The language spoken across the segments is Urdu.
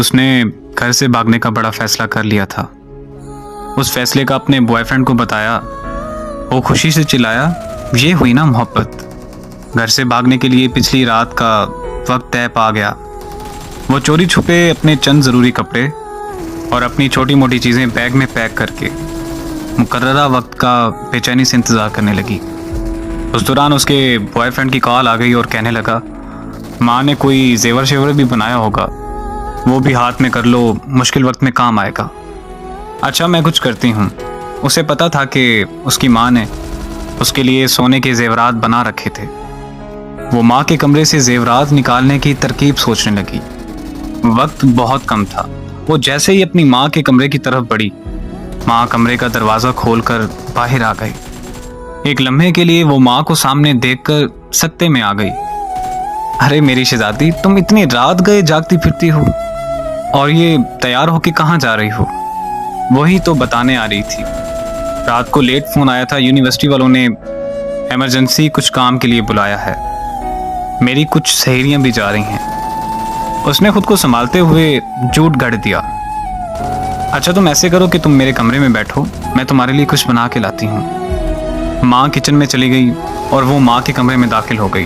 اس نے گھر سے بھاگنے کا بڑا فیصلہ کر لیا تھا۔ اس فیصلے کا اپنے بوائے فرینڈ کو بتایا۔ وہ خوشی سے چلایا، یہ ہوئی نا محبت۔ گھر سے بھاگنے کے لیے پچھلی رات کا وقت طے پا گیا۔ وہ چوری چھپے اپنے چند ضروری کپڑے اور اپنی چھوٹی موٹی چیزیں بیگ میں پیک کر کے مقررہ وقت کا بے چینی سے انتظار کرنے لگی۔ اس دوران اس کے بوائے فرینڈ کی کال آ گئی اور کہنے لگا، ماں نے کوئی زیور شیور بھی بنایا ہوگا، وہ بھی ہاتھ میں کر لو، مشکل وقت میں کام آئے گا۔ اچھا میں کچھ کرتی ہوں۔ اسے پتا تھا کہ اس کی ماں نے اس کے لیے سونے کے زیورات بنا رکھے تھے۔ وہ ماں کے کمرے سے زیورات نکالنے کی ترکیب سوچنے لگی۔ وقت بہت کم تھا۔ وہ جیسے ہی اپنی ماں کے کمرے کی طرف بڑھی، ماں کمرے کا دروازہ کھول کر باہر آ گئی۔ ایک لمحے کے لیے وہ ماں کو سامنے دیکھ کر سکتے میں آ گئی۔ ارے میری شہزادی، تم اتنی رات گئے جاگتی پھرتی ہو، اور یہ تیار ہو کے کہاں جا رہی ہو؟ وہی تو بتانے آ رہی تھی، رات کو لیٹ فون آیا تھا، یونیورسٹی والوں نے ایمرجنسی کچھ کام کے لیے بلایا ہے، میری کچھ سہیلیاں بھی جا رہی ہیں۔ اس نے خود کو سنبھالتے ہوئے جھوٹ گڑھ دیا۔ اچھا تم ایسے کرو کہ تم میرے کمرے میں بیٹھو، میں تمہارے لیے کچھ بنا کے لاتی ہوں۔ ماں کچن میں چلی گئی اور وہ ماں کے کمرے میں داخل ہو گئی۔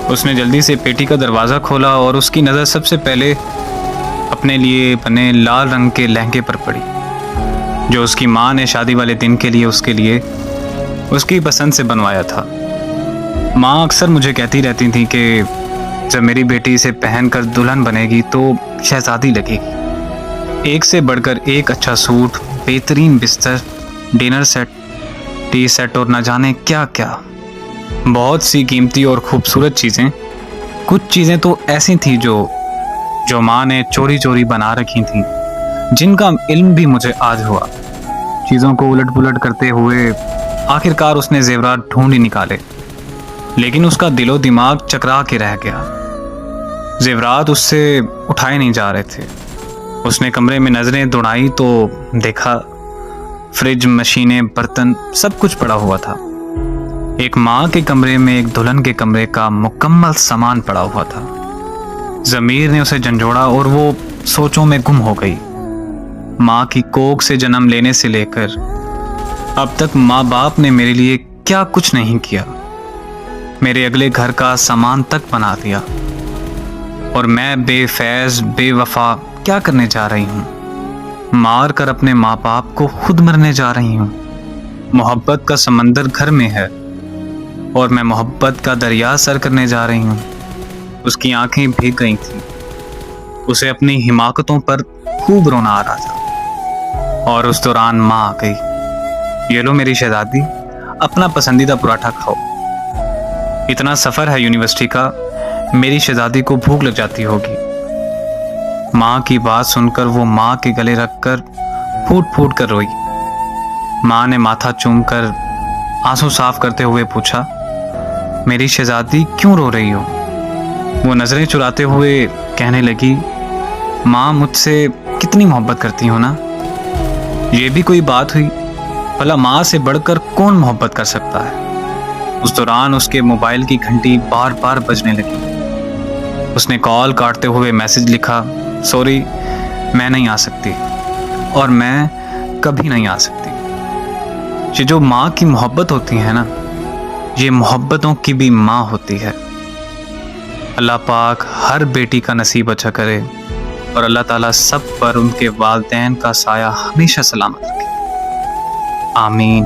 اس نے جلدی سے پیٹی کا دروازہ کھولا اور اس کی نظر سب سے پہلے اپنے لیے بنے لال رنگ کے لہنگے پر پڑی، جو اس کی ماں نے شادی والے دن کے لیے اس کی پسند سے بنوایا تھا۔ ماں اکثر مجھے کہتی رہتی تھی کہ جب میری بیٹی اسے پہن کر دلہن بنے گی تو شہزادی لگے گی۔ ایک سے بڑھ کر ایک اچھا سوٹ، بہترین بستر، ڈنر سیٹ، ٹی سیٹ اور نہ جانے کیا کیا، بہت سی قیمتی اور خوبصورت چیزیں۔ کچھ چیزیں تو ایسی تھیں جو ماں نے چوری چوری بنا رکھی تھیں، جن کا علم بھی مجھے آج ہوا۔ چیزوں کو الٹ پلٹ کرتے ہوئے آخرکار اس نے زیورات ڈھونڈ ہی نکالے، لیکن اس کا دل و دماغ چکرا کے رہ گیا۔ زیورات اس سے اٹھائے نہیں جا رہے تھے۔ اس نے کمرے میں نظریں دوڑائی تو دیکھا فریج، مشینیں، برتن، سب کچھ پڑا ہوا تھا۔ ایک ماں کے کمرے میں ایک دلہن کے کمرے کا مکمل سامان پڑا ہوا تھا۔ ضمیر نے اسے جھنجھوڑا اور وہ سوچوں میں گم ہو گئی۔ ماں کی کوکھ سے جنم لینے سے لے کر اب تک ماں باپ نے میرے لیے کیا کچھ نہیں کیا، میرے اگلے گھر کا سامان تک بنا دیا، اور میں بے فیض بے وفا کیا کرنے جا رہی ہوں؟ مار کر اپنے ماں باپ کو خود مرنے جا رہی ہوں۔ محبت کا سمندر گھر میں ہے اور میں محبت کا دریا سر کرنے جا رہی ہوں۔ اس کی آنکھیں بھیگ گئی تھیں، اسے اپنی حماقتوں پر خوب رونا آ رہا تھا، اور اس دوران ماں آ گئی۔ یہ لو میری شہزادی، اپنا پسندیدہ پراٹھا کھاؤ، اتنا سفر ہے یونیورسٹی کا، میری شہزادی کو بھوک لگ جاتی ہوگی۔ ماں کی بات سن کر وہ ماں کے گلے رکھ کر پھوٹ پھوٹ کر روئی۔ ماں نے ماتھا چوم کر آنسو صاف کرتے ہوئے پوچھا، میری شہزادی کیوں رو رہی ہو؟ وہ نظریں چراتے ہوئے کہنے لگی، ماں مجھ سے کتنی محبت کرتی ہو نا۔ یہ بھی کوئی بات ہوئی؟ بھلا ماں سے بڑھ کر کون محبت کر سکتا ہے؟ اس دوران اس کے موبائل کی گھنٹی بار بار بجنے لگی۔ اس نے کال کاٹتے ہوئے میسج لکھا، سوری میں نہیں آ سکتی، اور میں کبھی نہیں آ سکتی۔ یہ جو ماں کی محبت ہوتی ہے نا، یہ محبتوں کی بھی ماں ہوتی ہے۔ اللہ پاک ہر بیٹی کا نصیب اچھا کرے، اور اللہ تعالیٰ سب پر ان کے والدین کا سایہ ہمیشہ سلامت رکھے۔ آمین۔